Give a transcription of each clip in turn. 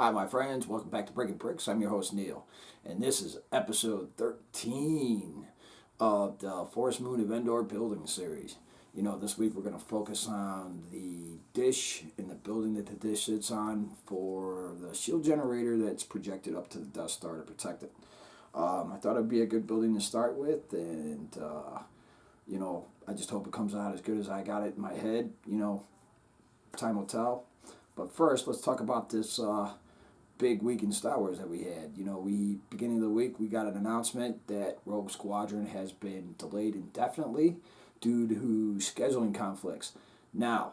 Hi, my friends. Welcome back to Breaking Bricks. I'm your host, Neil. And this is episode 13 of the Forest Moon of Endor building series. This week we're going to focus on the dish and the building that the dish sits on for the shield generator that's projected up to the Death Star to protect it. I thought it'd be a good building to start with, and, I just hope it comes out as good as I got it in my head. Time will tell. But first, let's talk about this big week in Star Wars that we had. Beginning of the week, we got an announcement that Rogue Squadron has been delayed indefinitely due to scheduling conflicts. Now,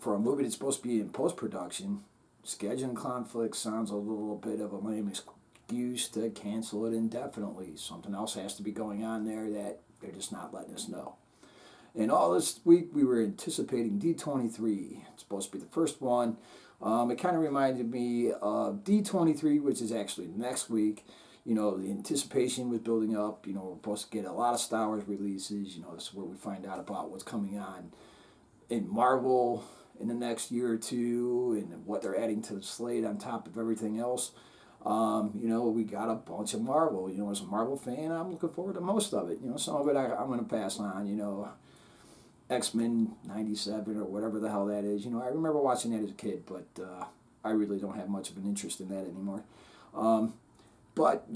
for a movie that's supposed to be in post-production, scheduling conflicts sounds a little bit of a lame excuse to cancel it indefinitely. Something else has to be going on there that they're just not letting us know. And all this week, we were anticipating D23. It's supposed to be the first one. It kind of reminded me of D23, which is actually next week. The anticipation was building up. We're supposed to get a lot of Star Wars releases. This is where we find out about what's coming on in Marvel in the next year or two and what they're adding to the slate on top of everything else. We got a bunch of Marvel. As a Marvel fan, I'm looking forward to most of it. Some of it I'm going to pass on. X-Men 97 or whatever the hell that is. I remember watching that as a kid, but I really don't have much of an interest in that anymore. But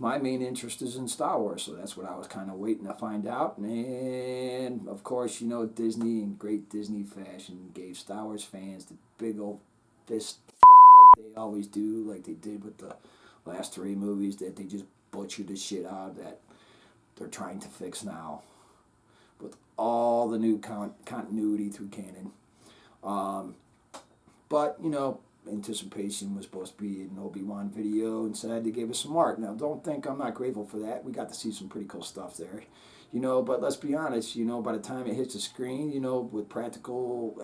my main interest is in Star Wars, so that's what I was kind of waiting to find out. And, of course, Disney in great Disney fashion gave Star Wars fans the big old fist like they always do, like they did with the last three movies that they just butchered the shit out of that they're trying to fix now with all the new continuity through canon. But, anticipation was supposed to be an Obi-Wan video. Instead, they gave us some art. Now, don't think I'm not grateful for that. We got to see some pretty cool stuff there. But let's be honest, by the time it hits the screen, with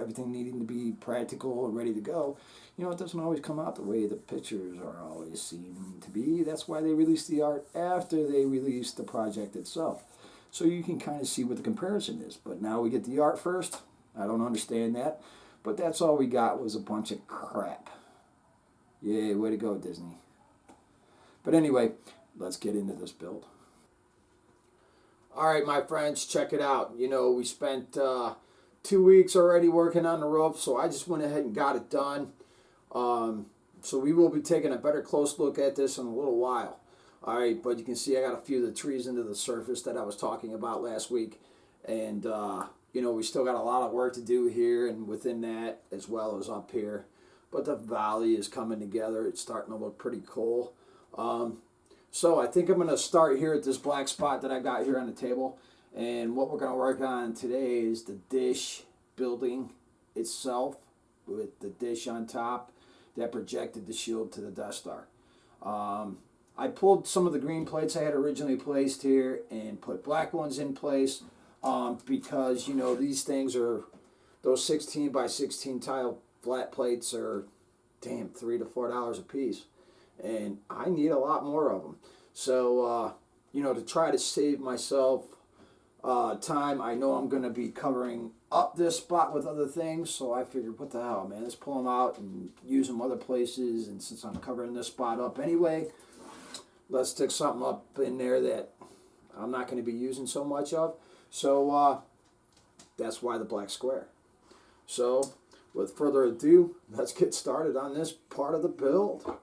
everything needing to be practical and ready to go, it doesn't always come out the way the pictures are always seen to be. That's why they release the art after they release the project itself. So you can kind of see what the comparison is. But now we get the art first. I don't understand that. But that's all we got was a bunch of crap. Yay, way to go, Disney. But anyway, let's get into this build. All right, my friends, check it out. We spent 2 weeks already working on the roof, so I just went ahead and got it done. So we will be taking a better close look at this in a little while. All right, but you can see I got a few of the trees into the surface that I was talking about last week. And, we still got a lot of work to do here and within that as well as up here. But the valley is coming together. It's starting to look pretty cool. So I think I'm going to start here at this black spot that I got here on the table. And what we're going to work on today is the dish building itself with the dish on top that projected the shield to the Death Star. I pulled some of the green plates I had originally placed here and put black ones in place because, these things are, those 16 by 16 tile flat plates are, $3 to $4 a piece. And I need a lot more of them. So, to try to save myself time, I know I'm going to be covering up this spot with other things. So I figured, what the hell, man, let's pull them out and use them other places. And since I'm covering this spot up anyway, let's stick something up in there that I'm not going to be using so much of. So that's why the black square. So with further ado, let's get started on this part of the build.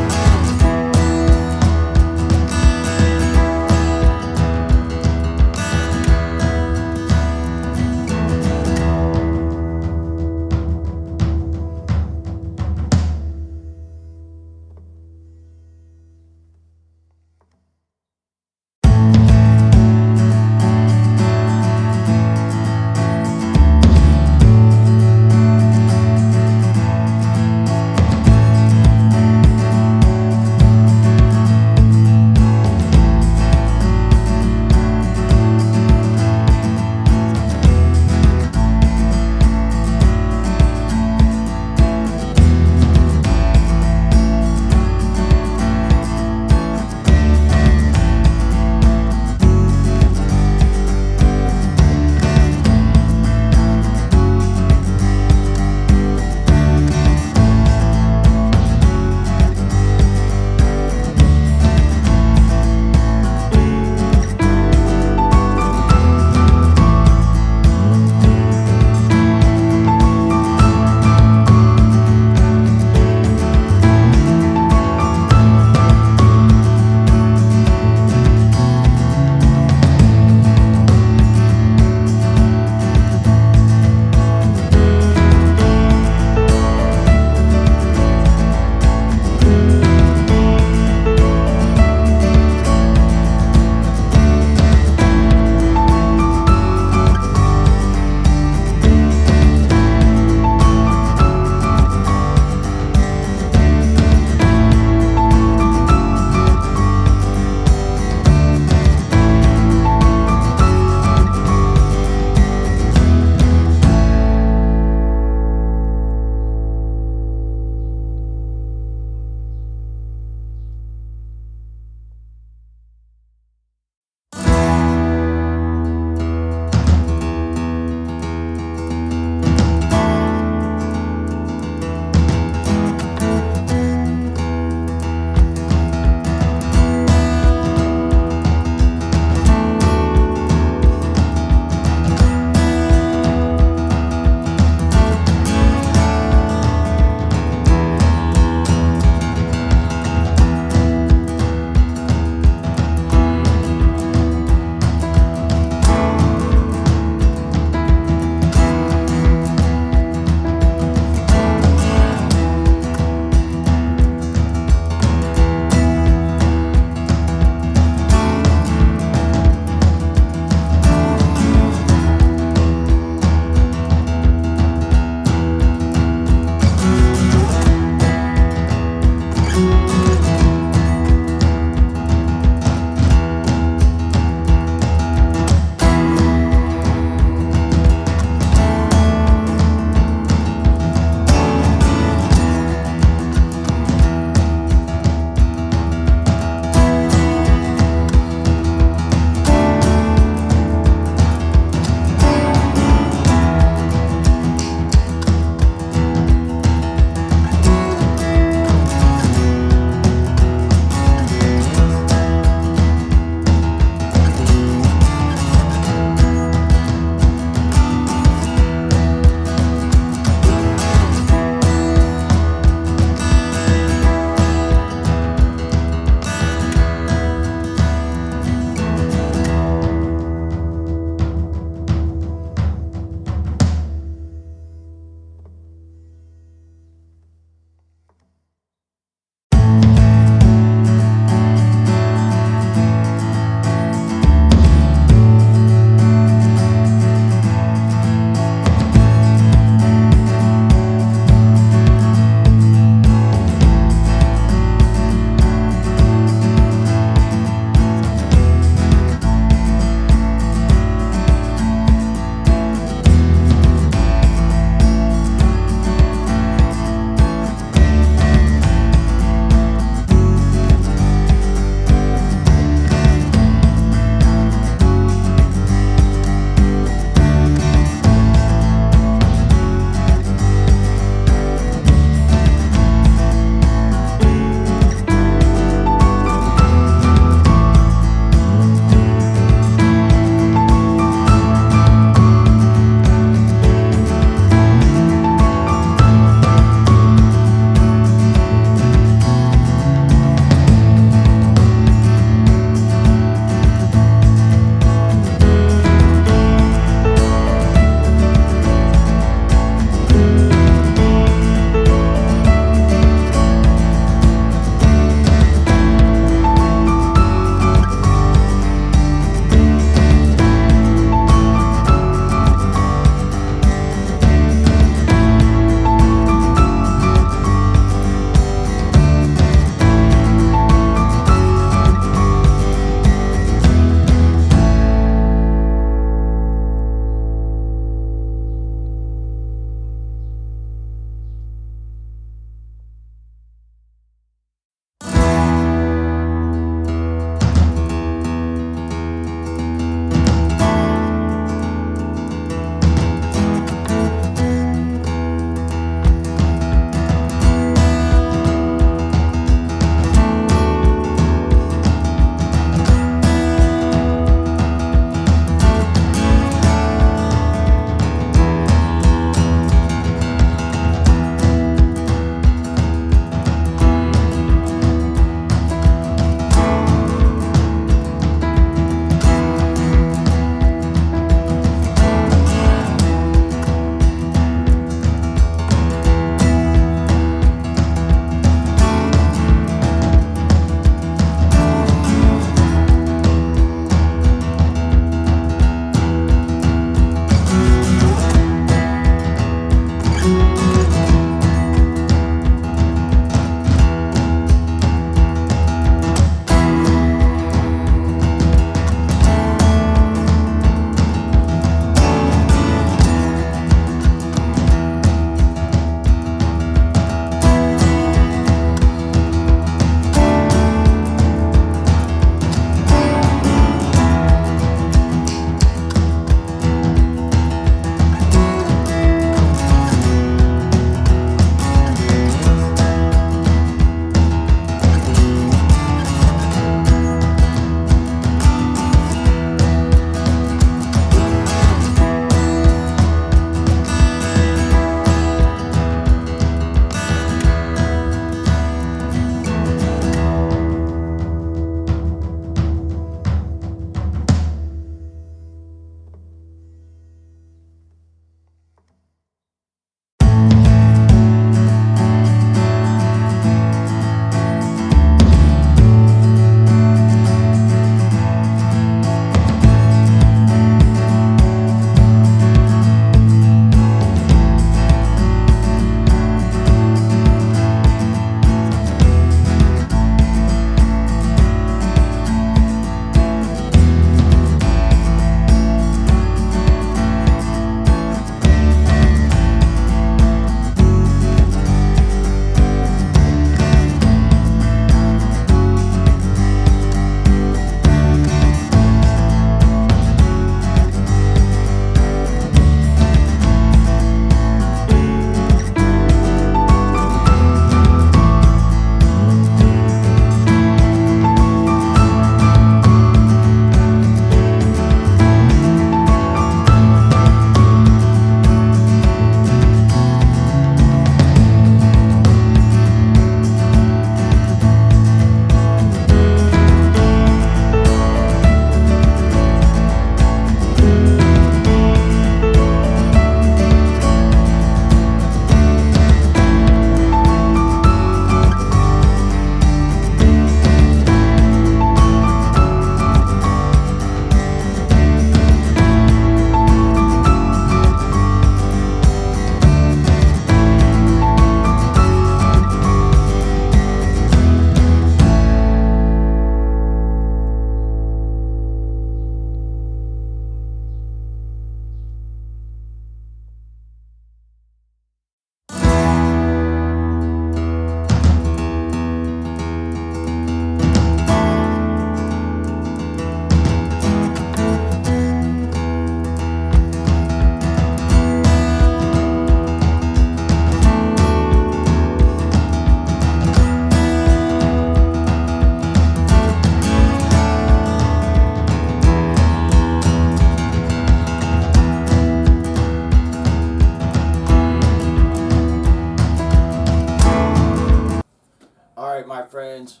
friends,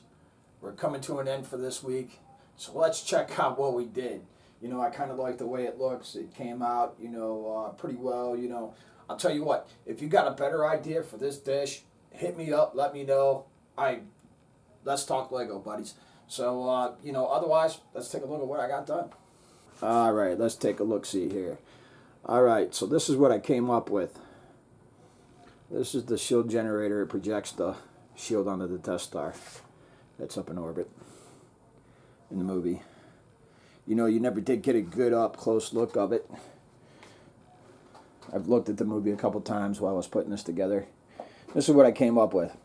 we're coming to an end for this week. So let's check out what we did. I kind of like the way it looks. It came out, pretty well. I'll tell you what, if you got a better idea for this dish, hit me up, let me know. Let's talk Lego, buddies. So, otherwise, let's take a look at what I got done. All right, let's take a look-see here. All right, so this is what I came up with. This is the shield generator. It projects the shield onto the Death Star that's up in orbit in the movie. You never did get a good up-close look of it. I've looked at the movie a couple times while I was putting this together. This is what I came up with.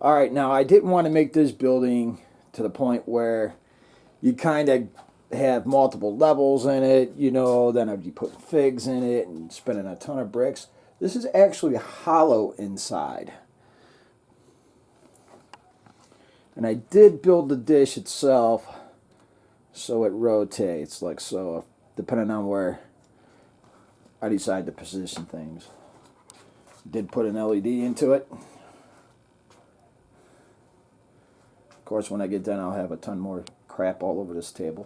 All right, now I didn't want to make this building to the point where you kind of have multiple levels in it, then I'd be putting figs in it and spending a ton of bricks. This is actually hollow inside. And I did build the dish itself so it rotates, like so, depending on where I decide to position things. Did put an LED into it. Of course, when I get done, I'll have a ton more crap all over this table.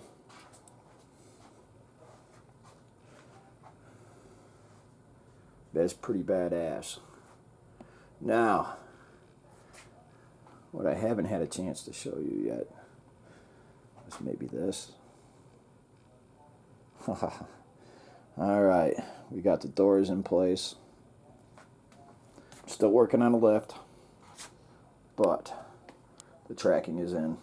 That's pretty badass. Now, what I haven't had a chance to show you yet is maybe this. Alright, we got the doors in place. Still working on the lift, but the tracking is in.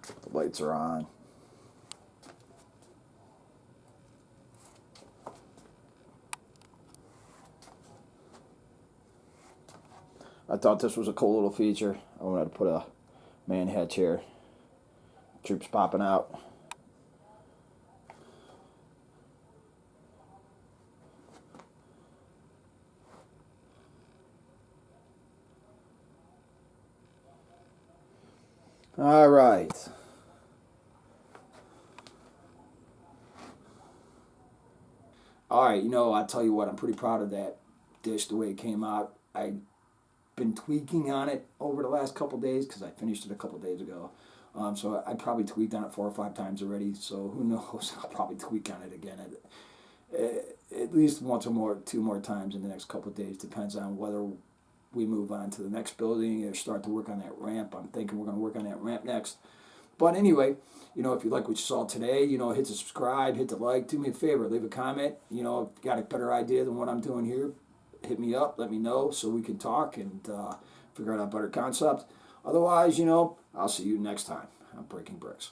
The lights are on. I thought this was a cool little feature. I wanted to put a man hatch here. Troops popping out. All right. All right, I'll tell you what, I'm pretty proud of that dish, the way it came out. I've been tweaking on it over the last couple days because I finished it a couple days ago. So I probably tweaked on it 4 or 5 times already, so who knows, I'll probably tweak on it again at least once or more, 2 more times in the next couple of days. Depends on whether we move on to the next building or start to work on that ramp. I'm thinking we're going to work on that ramp next. But anyway, if you like what you saw today, hit the subscribe, hit the like. Do me a favor, leave a comment. If you got a better idea than what I'm doing here, hit me up, let me know so we can talk and figure out a better concept. Otherwise, I'll see you next time on Breaking Bricks.